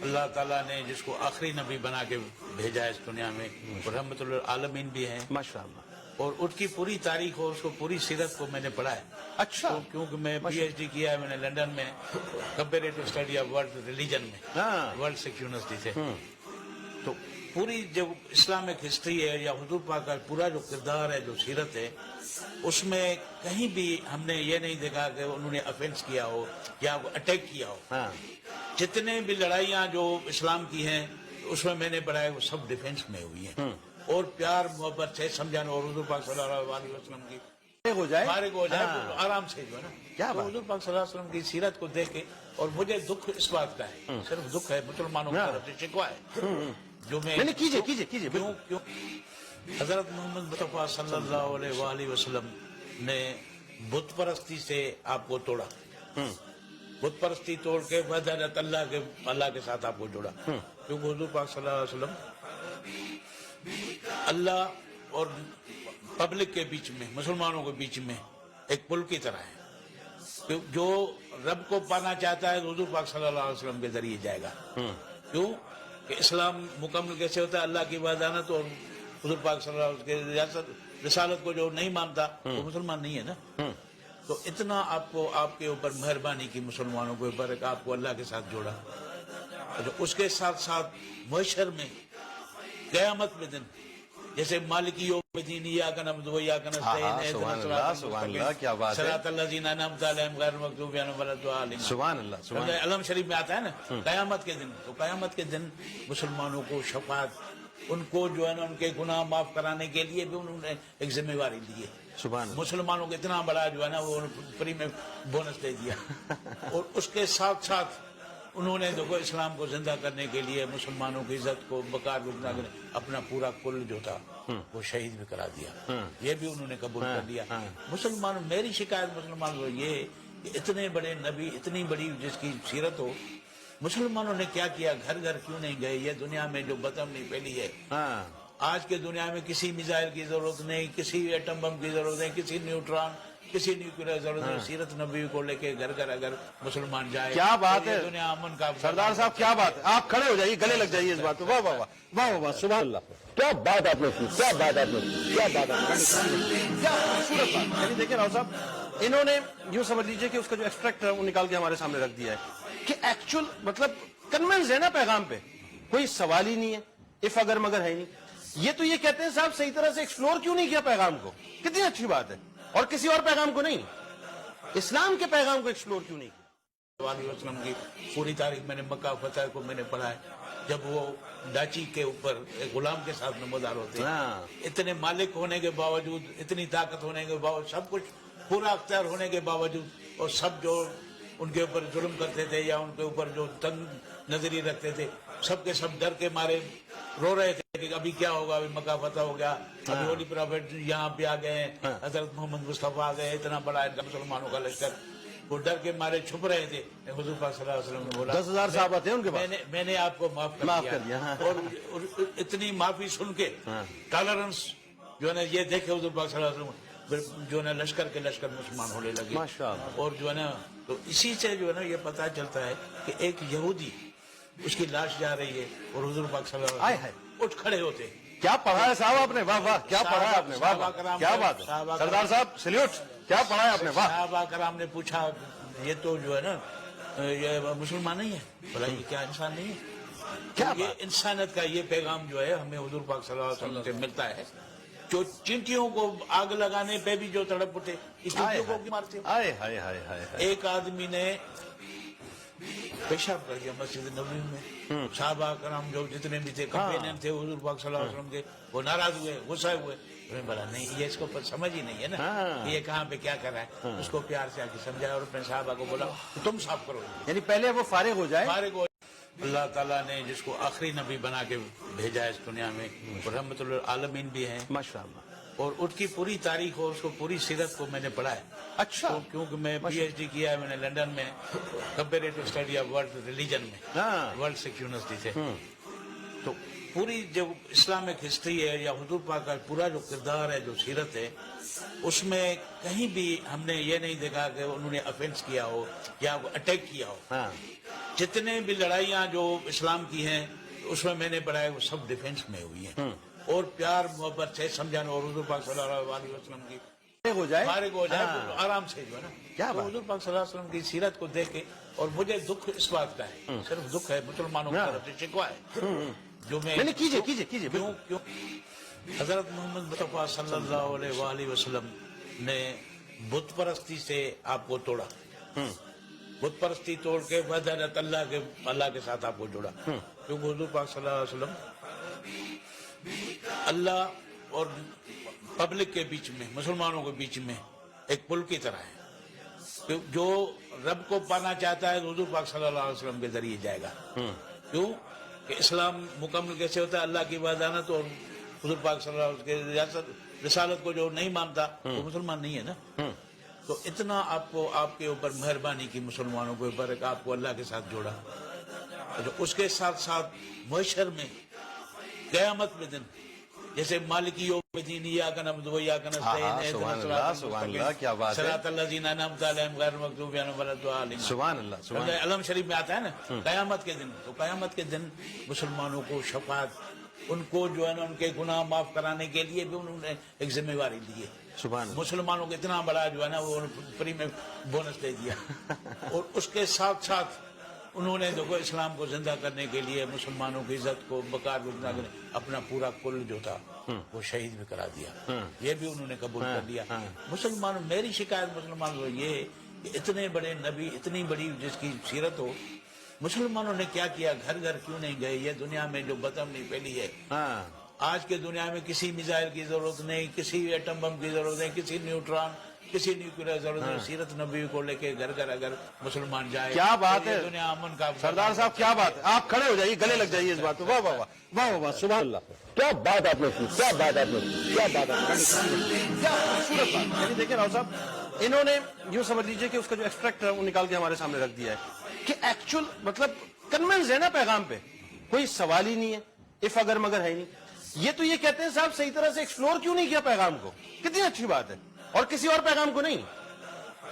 اللہ تعالیٰ نے جس کو آخری نبی بنا کے بھیجا ہے اس دنیا میں، اور رحمت للعالمین بھی ہیں، ماشاءاللہ. اور ان کی پوری تاریخ اور اس کو پوری سیرت کو میں نے پڑھا ہے. اچھا. تو کیونکہ میں پی ایچ ڈی کیا ہے میں نے لندن میں comparative study of world religion میں، ہاں. ورلڈ سکھ یونیورسٹی سے. تو پوری جو اسلامک ہسٹری ہے یا حضور پاک کا پورا جو کردار ہے، جو سیرت ہے، اس میں کہیں بھی ہم نے یہ نہیں دیکھا کہ انہوں نے افینس کیا ہو یا اٹیک کیا ہو. ہاں. جتنے بھی لڑائیاں جو اسلام کی ہیں اس میں میں نے پڑھا ہے وہ سب ڈیفینس میں ہوئی ہیں، اور پیار محبت سے سمجھانا، اور حضور پاک صلی اللہ علیہ وسلم کی ہو جائے فارغ ہو جائے تو آرام سے جو ہے نا. کیا تو بات. حضور پاک صلی اللہ علیہ وسلم کی سیرت کو دیکھ کے، اور مجھے دکھ اس بات کا ہے، صرف دکھ ہے مسلمانوں کی طرف سے شکوہ ہے جو میں نہیں کیجئے کیوں حضرت محمد مصطفیٰ صلی اللہ علیہ وآلہ وسلم نے بت پرستی سے آپ کو توڑا، بت پرستی توڑ کے وحدت اللہ کے ساتھ آپ کو جوڑا. کیونکہ حضور پاک صلی اللہ علیہ وسلم اللہ اور پبلک کے بیچ میں، مسلمانوں کے بیچ میں ایک پل کی طرح ہے. جو رب کو پانا چاہتا ہے تو حضور پاک صلی اللہ علیہ وسلم کے ذریعے جائے گا. کیوں کہ اسلام مکمل کیسے ہوتا ہے؟ اللہ کی وحدانیت اور حضور پاک صلی اللہ علیہ وسلم کے رسالت کو جو نہیں مانتا وہ مسلمان نہیں ہے نا. تو اتنا آپ کو، آپ کے اوپر مہربانی کی مسلمانوں کے اوپر، آپ کو اللہ کے ساتھ جوڑا. اس کے ساتھ ساتھ محشر میں قیامت میں دن جیسے مالکی یوم الدین ایاک نعبد و ایاک نستعین اہدنا الصراط المستقیم صراط الذین انعمت علیہم غیر المغضوب علیہم ولا الضالین. سبحان اللہ. علم شریف میں آتا ہے نا قیامت کے دن. تو قیامت کے دن مسلمانوں کو شفاعت، ان کو جو ہے نا ان کے گناہ معاف کرانے کے لیے بھی انہوں نے ایک ذمہ داری لی ہے. سبحان اللہ. مسلمانوں کو اتنا بڑا جو ہے نا وہ فری میں بونس دے دیا. اور اس کے ساتھ ساتھ انہوں نے دیکھو اسلام کو زندہ کرنے کے لیے، مسلمانوں کی عزت کو بقار کو زندہ کرنے، اپنا پورا کل جو تھا وہ شہید بھی کرا دیا. یہ بھی انہوں نے قبول کر لیا. مسلمان، میری شکایت مسلمانوں کو یہ کہ اتنے بڑے نبی، اتنی بڑی جس کی سیرت ہو، مسلمانوں نے کیا کیا؟ گھر گھر کیوں نہیں گئے؟ یہ دنیا میں جو بدامنی پھیلی ہے، آج کے دنیا میں کسی میزائل کی ضرورت نہیں، کسی ایٹم بم کی ضرورت نہیں، کسی نیوٹران، کسی نیوکلیئر ضرورت نہیں. سیرت نبی کو لے کے گھر گھر اگر مسلمان جائے، کیا بات ہے دنیا امن کا. سردار صاحب کیا بات ہے. آپ کھڑے ہو جائیے، گلے لگ جائیے اس بات پہ. واہ واہ واہ واہ واہ. سبحان اللہ. کیا بات آپ نے کی، کیا بات آپ نے کی، کیا بات آپ نے کی، کیا خوبصورت بات. یعنی دیکھیں راؤ صاحب، انہوں نے یوں سمجھ لیجئے کہ اس کا جو ایکسٹریکٹ ہے وہ نکال کے ہمارے سامنے رکھ دیا ہے کہ ایکچوئل مطلب کنونس ہے نا پیغام پہ، کوئی سوال ہی نہیں ہے، اف اگر مگر ہے ہی نہیں. یہ تو یہ کہتے ہیں صاحب صحیح طرح سے ایکسپلور کیوں نہیں کیا پیغام کو؟ کتنی اچھی بات ہے. اور کسی اور پیغام کو نہیں، اسلام کے پیغام کو ایکسپلور کیوں نہیں کیا؟ علیہ وسلم کی پوری تاریخ میں نے مکہ فتح کو میں نے پڑھا ہے. جب وہ ڈاچی کے اوپر ایک غلام کے ساتھ نمودار ہوتے ہیں، اتنے مالک ہونے کے باوجود، اتنی طاقت ہونے کے باوجود، سب کچھ پورا اختیار ہونے کے باوجود، اور سب جو ان کے اوپر ظلم کرتے تھے یا ان کے اوپر جو تنگ نظری رکھتے تھے، سب کے سب ڈر کے مارے رو رہے تھے کہ ابھی کیا ہوگا، ابھی مکہ فتح ہو گیا، ابھی ہولی پرافٹ یہاں پہ آ گئے ہیں، حضرت محمد مصطفیٰ آ گئے، اتنا بڑا ہے مسلمانوں کا لشکر. وہ ڈر کے مارے چھپ رہے تھے. حضور پاک صلی اللہ علیہ وسلم نے بولا 10,000 صحابہ تھے ان کے پاس، میں نے آپ کو معاف کر دیا. اور اتنی معافی سن کے ٹالرنس جو ہے نا، یہ دیکھے حضور پاک صلی اللہ علیہ وسلم جو ہے نا لشکر کے لشکر مسلمان ہونے لگے. اور جو ہے نا، تو اسی سے جو ہے نا یہ پتہ چلتا ہے کہ ایک یہودی، اس کی لاش جا رہی ہے اور حضور پاک صلی اللہ علیہ وسلم اٹھ کھڑے ہوتے. کیا پڑھا ہے صاحب آپ نے، واہ واہ. کیا پڑھا ہے آپ نے، واہ واہ. کیا بات ہے سردار صاحب، سلیوٹ. کیا پڑھا ہے آپ نے، واہ. صحابہ کرام نے پوچھا یہ تو جو ہے نا یہ مسلمان نہیں ہے. بولا یہ کیا انسان نہیں ہے؟ یہ انسانیت کا یہ پیغام جو ہے ہمیں حضور پاک صلی اللہ علیہ وسلم سے ملتا ہے. جو چینٹیوں کو آگ لگانے پہ بھی جو تڑپ اٹھے، اس چینٹیوں کو مارتے. ایک آدمی نے پیشاب کر دیا مسجد نبوی میں. صحابہ کرام جو جتنے بھی تھے، کمپینین تھے حضور پاک صلی اللہ علیہ وسلم کے، وہ ناراض ہوئے، غصہ ہوئے. انہیں بولا نہیں، یہ اس کو سمجھ ہی نہیں ہے نا کہ یہ کہاں پہ کیا کر رہا ہے. اس کو پیار سے آ کے سمجھایا اور اپنے صحابہ کو بولا تم صاف کرو. یعنی پہلے وہ فارغ ہو جائے. اللہ تعالیٰ نے جس کو آخری نبی بنا کے بھیجا ہے اس دنیا میں، اور رحمت للعالمین بھی ہیں، ماشاءاللہ. اور ان کی پوری تاریخ اور اس کو پوری سیرت کو میں نے پڑھا ہے. اچھا. کیونکہ میں پی ایچ ڈی کیا ہے میں نے لندن میں comparative study of world religion میں، ورلڈ سکھ یونیورسٹی سے. تو پوری جو اسلامک ہسٹری ہے یا حضور پاک کا پورا جو کردار ہے، جو سیرت ہے، اس میں کہیں بھی ہم نے یہ نہیں دیکھا کہ انہوں نے افینس کیا ہو یا اٹیک کیا ہو. जितने भी लड़ाइयाँ जो इस्लाम की हैं उसमें मैंने पढ़ा है वो सब डिफेंस में हुई हैं और प्यार मोहब्बत से समझाना और हुजूर पाक सल्लल्लाहु अलैहि वसल्लम की हो जाए फारिग हो जाए तो आराम से जो है ना क्या तो बात? हुजूर पाक सल्लल्लाहु अलैहि वसल्लम की सीरत को देख के और मुझे दुख इस बात का है सिर्फ दुख है मुसलमानों की तरफ से शिकवा है जो मैं नहीं कीजिए कीजिए कीजिए क्यों क्यों हजरत मोहम्मद मुस्तफा सल्लल्लाहु अलैहि वसल्लम ने बुत परस्ती से आपको तोड़ा बुत परस्ती तोड़ के वहदत अल्लाह के साथ आपको जोड़ा क्योंकि हुजूर पाक सल्लल्लाहु अलैहि वसल्लम अल्लाह और पब्लिक के बीच में मुसलमानों के बीच में एक पुल की तरह है जो रब को पाना चाहता है तो हुजूर पाक सल्लल्लाहु अलैहि वसल्लम के जरिए जाएगा क्यों कि इस्लाम मुकम्मल कैसे होता है अल्लाह की वहदानत और हुजूर पाक सल्लल्लाहु अलैहि वसल्लम के रिसालत को जो नहीं मानता वो मुसलमान नहीं है ना तो इतना आपको आपके ऊपर मेहरबानी की मुसलमानों के ऊपर आपको अल्लाह के साथ जोड़ा तो उसके साथ साथ महशर में क़यामत में दिन जैसे मालिकी यौमिद्दीन इय्याका नअबुदु व इय्याका नस्तईन सुभान अल्लाह क्या बात है सिरातल लज़ीना अनअमता अलैहिम गैरिल मग़दूबि अलैहिम वलद्दालिन सुभान अल्लाह सुभान अलम शरीफ में आता है ना क़यामत के दिन तो क़यामत के दिन मुसलमानों को शफाअत उनको जो है ना उनके गुनाह माफ कराने के लिए भी उन्होंने एक जिम्मेवारी ली है सुभान मुसलमानों को इतना बड़ा जो है ना वो फ्री में बोनस दे दिया और उसके साथ साथ उन्होंने देखो इस्लाम को जिंदा करने के लिए मुसलमानों की इज्जत को बकार को जिंदा करने अपना पूरा कुल जो था वो शहीद भी करा दिया ये भी उन्होंने कबूल कर लिया मुसलमानों मेरी शिकायत मुसलमानों को ये कि इतने बड़े नबी इतनी बड़ी जिसकी सीरत हो मुसलमानों ने क्या किया घर घर क्यों नहीं गए ये दुनिया में जो बदअमनी फैली है आज के दुनिया में किसी मिसाइल की जरूरत नहीं किसी एटम बम की जरूरत नहीं किसी न्यूट्रॉन किसी न्यूक्लियर जरूरत नहीं सीरत नबी को लेके घर घर अगर मुसलमान जाए क्या बात तो ये है दुनिया अमन का सरदार साहब क्या बात है आप खड़े हो जाइए गले लग जाइए इस बात पे वाह वाह वाह वाह वाह वाह सुभान अल्लाह क्या बात आपने की क्या बात आपने की क्या बात आपने क्या खूबसूरत बात यानी देखिए राव साहब इन्होंने यूं समझ लीजिए कि उसका जो एक्सट्रैक्ट है वो निकाल के हमारे सामने रख दिया है कि एक्चुअल मतलब कन्विंस है ना पैगाम पे कोई सवाल ही नहीं है इफ अगर मगर है ही नहीं ये तो ये कहते हैं साहब सही तरह से एक्सप्लोर क्यों नहीं किया पैगाम को कितनी अच्छी बात है और किसी और पैगाम को नहीं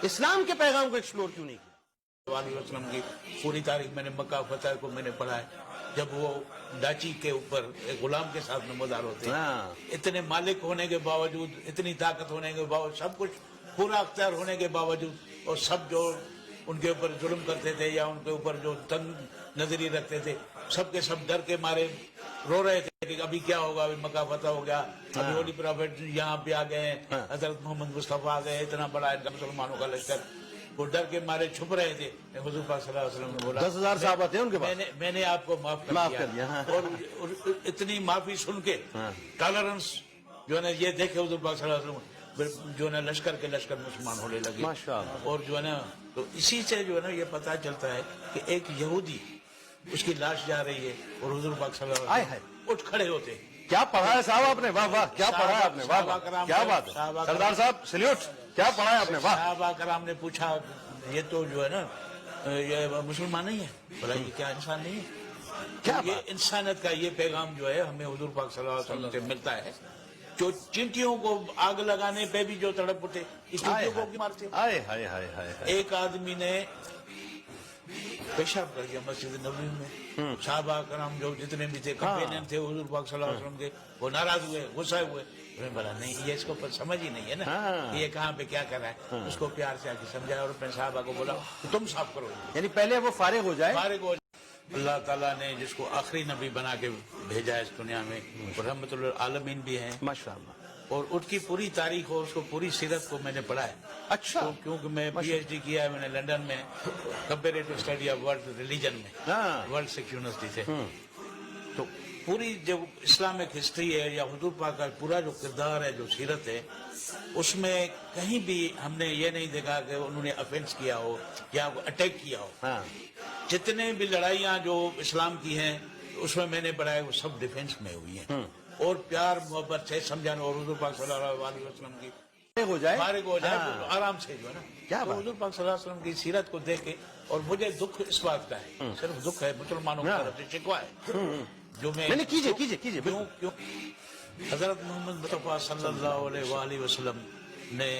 इस्लाम के पैगाम को एक्सप्लोर क्यों नहीं किया वसल्लम की पूरी तारीख मैंने मक्का फतह को मैंने पढ़ा है जब वो डाची के ऊपर एक गुलाम के साथ नमोदार होते हैं इतने मालिक होने के बावजूद इतनी ताकत होने के बावजूद सब कुछ पूरा अख्तियार होने के बावजूद और सब जो उनके ऊपर जुल्म करते थे या उनके ऊपर जो तंग नजरी रखते थे सबके सब डर के मारे रो रहे थे कि अभी क्या होगा अभी मक्का फतह हो गया अभी होली प्रॉफिट यहाँ पे आ गए हजरत मोहम्मद मुस्तफा आ गए इतना बड़ा इनका मुसलमानों का लश्कर वो डर के मारे छुप रहे थे हुजूर पाक सल्लल्लाहु अलैहि वसल्लम ने बोला 10,000 साहब थे उनके पास मैंने आपको माफ कर दिया और इतनी माफी सुन के टॉलरेंस जो है ना ये देखे हुजूर पाक सल्लल्लाहु अलैहि वसल्लम जो है ना लश्कर के लश्कर मुसलमान होने लगे माशाअल्लाह और जो है ना तो इसी से जो है ना ये पता चलता है कि एक यहूदी उसकी लाश जा रही है और हुजूर पाक सल्लल्लाहु अलैहि वसल्लम उठ खड़े होते क्या पढ़ा है साहब आपने वाह वाह क्या पढ़ा है आपने वाह वाह क्या बात है सरदार साहब सल्यूट क्या पढ़ा है आपने वाह साहबा कराम ने पूछा ये तो जो है ना ये मुसलमान नहीं है बोला ये क्या इंसान नहीं है क्या ये इंसानियत का ये पैगाम जो है हमें हुजूर पाक सल्लल्लाहु अलैहि वसल्लम से मिलता है जो चींटियों को आग लगाने पे भी जो तड़प उठे इस चींटियों को क्यों मारते हाय हाय हाय हाय एक आदमी ने पेशाब कर दिया मस्जिद नबवी में साहबा कराम जो जितने भी थे कंपेनियन थे हुजूर पाक सल्लल्लाहु अलैहि वसल्लम के वो नाराज हुए गुस्सा हुए उन्हें बोला नहीं ये इसको समझ ही नहीं है ना कि ये कहाँ पे क्या कर रहा है उसको प्यार से आके समझाया और अपने साहबा को बोला कि तुम साफ करो यानी पहले वो फारिग हो जाए अल्लाह ताला ने जिसको आखिरी नबी बना के भेजा है इस दुनिया में और रहमतुल आलमीन भी हैं माशाअल्लाह और उसकी पूरी तारीख और उसको पूरी सीरत को मैंने पढ़ा है अच्छा तो क्योंकि मैं पीएचडी किया है मैंने लंदन में comparative study of world religion में वर्ल्ड सिक्स यूनिवर्सिटी से तो पूरी जो इस्लामिक हिस्ट्री है या हुजूर पाक का पूरा जो किरदार है जो सीरत है उसमें कहीं भी हमने ये नहीं देखा कि उन्होंने ऑफेंस किया हो या अटैक किया हो जितने भी लड़ाइयाँ जो इस्लाम की हैं उसमें मैंने पढ़ा है वो सब डिफेंस में हुई हैं और प्यार मोहब्बत से समझाना और हुजूर पाक सल्लल्लाहु अलैहि वसल्लम की हो जाए फारिग हो जाए तो आराम से जो है ना क्या तो हुजूर पाक सल्लल्लाहु अलैहि वसल्लम की सीरत को देख के और मुझे दुख इस बात का है सिर्फ दुख है मुसलमानों की तरफ से शिकवा है जो मैं नहीं कीजिए कीजिए कीजिए क्यों क्यों हजरत मोहम्मद मुस्तफा सल्लल्लाहु अलैहि वसल्लम ने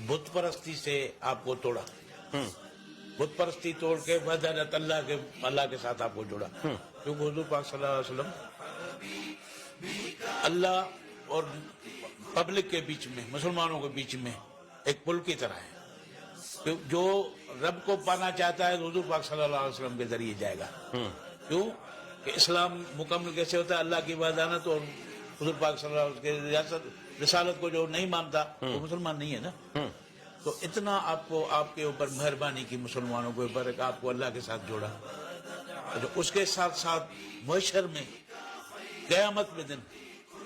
बुत परस्ती से आपको तोड़ा बुत परस्ती तोड़ के वहदत अल्लाह के साथ आपको जोड़ा। क्योंकि हुजूर पाक सल्लल्लाहु अलैहि वसल्लम अल्लाह और पब्लिक के बीच में, मुसलमानों के बीच में एक पुल की तरह है। जो रब को पाना चाहता है हुजूर पाक सल्लल्लाहु अलैहि वसल्लम के जरिए जाएगा। क्यों कि इस्लाम मुकम्मल कैसे होता है? अल्लाह की वहदानत और हुजूर पाक सल्लल्लाहु अलैहि वसल्लम के रिसालत को जो नहीं मानता वो मुसलमान नहीं है ना। तो इतना आपको आपके ऊपर मेहरबानी की मुसलमानों के ऊपर आपको अल्लाह के साथ जोड़ा। तो उसके साथ साथ महशर में क़यामत में दिन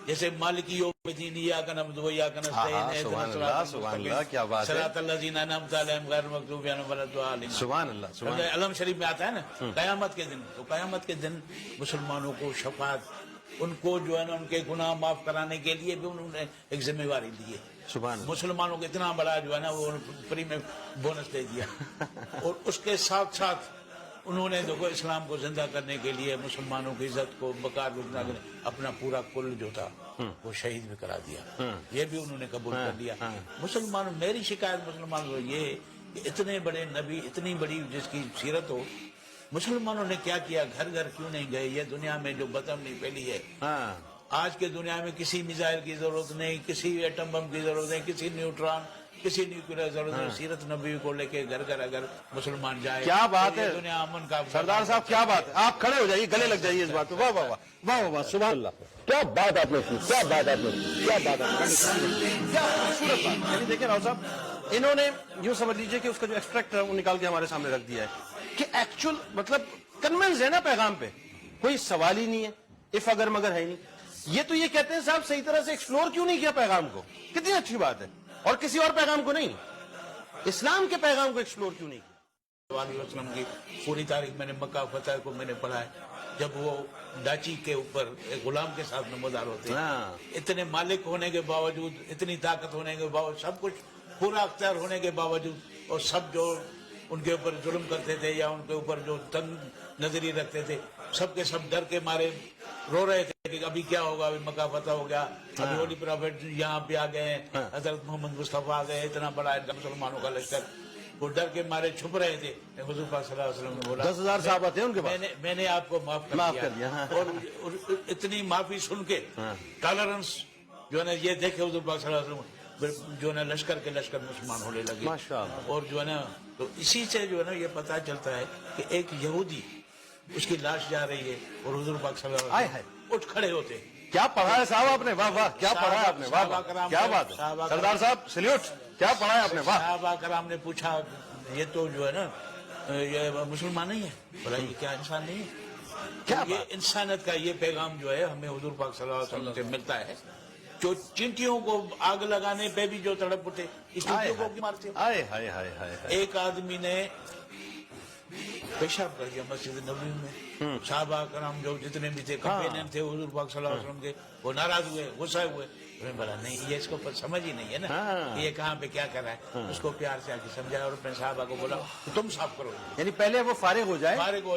जैसे मालिकी यौमिद्दीन इय्याका नअबुदु व इय्याका नस्तईन सुभान अल्लाह, क्या बात है। सिरातल लज़ीना अनअमता अलैहिम गैरिल मग़ज़ूबि अलैहिम वलद्दालिन। सुभान अल्लाह, सुभान अल्लाह। अलम शरीफ में आता है ना क़यामत के दिन। तो क़यामत के दिन मुसलमानों को शफाअत, उनको जो है ना उनके गुनाह माफ कराने के लिए भी उन्होंने एक जिम्मेवारी ली है। सुभान अल्लाह। मुसलमानों को इतना बड़ा जो है ना वो फ्री में बोनस दे दिया। और उसके साथ साथ उन्होंने देखो इस्लाम को जिंदा करने के लिए मुसलमानों की इज्जत को बकार जिंदा करने अपना पूरा कुल जो था वो शहीद भी करा दिया। ये भी उन्होंने कबूल कर लिया। मुसलमानों, मेरी शिकायत मुसलमानों को ये कि इतने बड़े नबी, इतनी बड़ी जिसकी सीरत हो, मुसलमानों ने क्या किया? घर घर क्यों नहीं गए? ये दुनिया में जो बदअमनी फैली है, आज के दुनिया में किसी मिसाइल की जरूरत नहीं, किसी एटम बम की जरूरत नहीं, किसी न्यूट्रॉन, किसी न्यूक्लियर जरूरत नहीं। सीरत नबी को लेके घर घर अगर मुसलमान जाए, क्या बात तो ये है दुनिया अमन का। सरदार साहब, क्या बात है। आप खड़े हो जाइए, गले लग जाइए इस बात पे। वाह वाह वाह, वाह वाह वाह, सुभान अल्लाह। क्या बात आपने की, क्या बात आपने की, क्या बात आपने की, क्या खूबसूरत बात। यानी देखिए राव साहब, इन्होंने यूं समझ लीजिए कि उसका जो एक्सट्रैक्ट है वो निकाल के हमारे सामने रख दिया है कि एक्चुअल मतलब कन्विंस है ना पैगाम पे, कोई सवाल ही नहीं है, इफ अगर मगर है ही नहीं। ये तो ये कहते हैं साहब सही तरह से एक्सप्लोर क्यों नहीं किया पैगाम को? कितनी अच्छी बात है। और किसी और पैगाम को नहीं, इस्लाम के पैगाम को एक्सप्लोर क्यों नहीं किया? वसल्लम की पूरी तारीख मैंने मक्का फतह को मैंने पढ़ा है। जब वो डाची के ऊपर एक गुलाम के साथ नमोदार होते हैं, इतने मालिक होने के बावजूद, इतनी ताकत होने के बावजूद, सब कुछ पूरा अख्तियार होने के बावजूद, और सब जो उनके ऊपर जुल्म करते थे या उनके ऊपर जो तंग नजरी रखते थे, सबके सब डर के मारे रो रहे थे कि अभी क्या होगा, अभी मक्का फतह हो गया, अभी होली प्रॉफिट यहाँ पे आ गए, हजरत मोहम्मद मुस्तफा आ गए, इतना बड़ा इनका मुसलमानों का लश्कर, वो डर के मारे छुप रहे थे। हुजूर पाक सल्लल्लाहु अलैहि वसल्लम ने बोला 10,000 साहबा थे उनके पास, मैंने आपको माफ कर दिया। और इतनी माफी सुन के टॉलरेंस जो है ना, ये देखे हुजूर पाक सल्लल्लाहु अलैहि वसल्लम जो है ना लश्कर के लश्कर मुसलमान होने लगे। माशाअल्लाह। और जो है ना, तो इसी से जो है ना ये पता चलता है कि एक यहूदी, उसकी लाश जा रही है और हुजूर पाक सल्लल्लाहु अलैहि वसल्लम उठ खड़े होते। क्या पढ़ा है साहब आपने? वाह वाह, क्या पढ़ा है आपने? वाह वाह, क्या बात है सरदार साहब, सैल्यूट। क्या पढ़ा है आपने? वाह। साहबा कराम ने पूछा, ये तो जो है ना ये मुसलमान नहीं है? बोला ये क्या इंसान नहीं है? क्या ये इंसानियत का ये पैगाम जो है हमें हुजूर पाक सल्लल्लाहु अलैहि वसल्लम से मिलता है। जो चींटियों को आग लगाने पे भी जो तड़प उठे, इस चींटियों को क्यों मारते हो? हाय हाय हाय हाय। एक आदमी ने पेशाब कर दिया मस्जिद नबवी में। साहबा कराम जो जितने भी थे, कंपेनियन थे हुजूर पाक सल्लल्लाहु अलैहि वसल्लम के, वो नाराज हुए, गुस्सा हुए। उन्होंने बोला नहीं, ये इसको समझ ही नहीं है ना कि ये कहाँ पे क्या कर रहा है। उसको प्यार से आके समझाया और अपने साहबा को बोला तुम साफ करो, यानी पहले वो फारिग हो जाए। फारिग हो